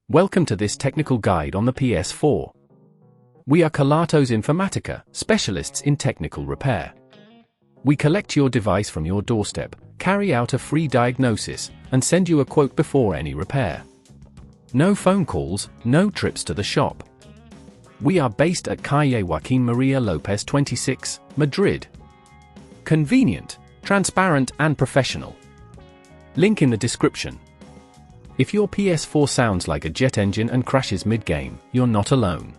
Welcome to this technical guide on the PS4. We are Kelatos Informatica, specialists in technical repair. We collect your device from your doorstep, carry out a free diagnosis, and send you a quote before any repair. No phone calls, no trips to the shop. We are based at Calle Joaquín María López 26, Madrid. Convenient, transparent and professional. Link in the description. If your PS4 sounds like a jet engine and crashes mid-game, you're not alone.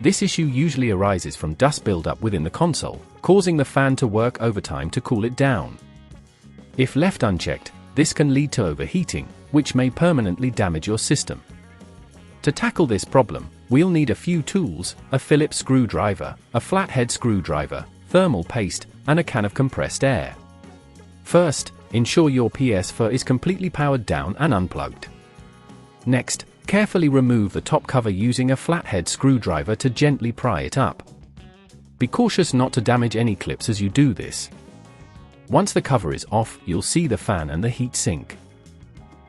This issue usually arises from dust buildup within the console, causing the fan to work overtime to cool it down. If left unchecked, this can lead to overheating, which may permanently damage your system. To tackle this problem, we'll need a few tools: a Phillips screwdriver, a flathead screwdriver, thermal paste, and a can of compressed air. First, ensure your PS4 is completely powered down and unplugged. Next, carefully remove the top cover using a flathead screwdriver to gently pry it up. Be cautious not to damage any clips as you do this. Once the cover is off, you'll see the fan and the heat sink.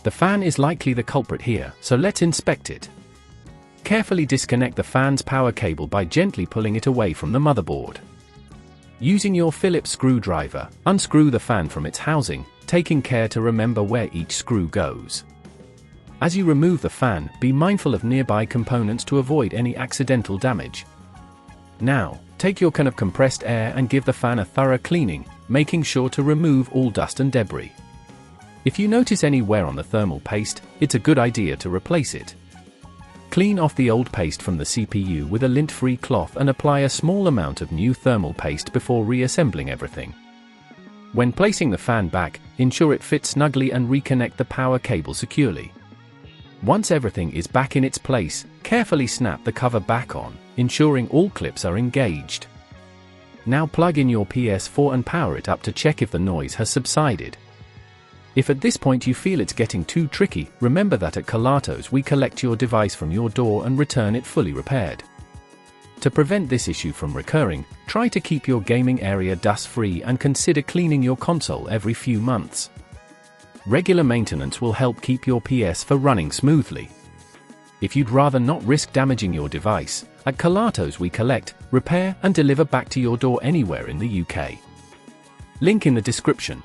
The fan is likely the culprit here, so let's inspect it. Carefully disconnect the fan's power cable by gently pulling it away from the motherboard. Using your Phillips screwdriver, unscrew the fan from its housing, taking care to remember where each screw goes. As you remove the fan, be mindful of nearby components to avoid any accidental damage. Now, take your can of compressed air and give the fan a thorough cleaning, making sure to remove all dust and debris. If you notice any wear on the thermal paste, it's a good idea to replace it. Clean off the old paste from the CPU with a lint-free cloth and apply a small amount of new thermal paste before reassembling everything. When placing the fan back, ensure it fits snugly and reconnect the power cable securely. Once everything is back in its place, carefully snap the cover back on, ensuring all clips are engaged. Now plug in your PS4 and power it up to check if the noise has subsided. If at this point you feel it's getting too tricky, remember that at Kelatos we collect your device from your door and return it fully repaired. To prevent this issue from recurring, try to keep your gaming area dust-free and consider cleaning your console every few months. Regular maintenance will help keep your PS4 running smoothly. If you'd rather not risk damaging your device, at Kelatos we collect, repair and deliver back to your door anywhere in the UK. Link in the description.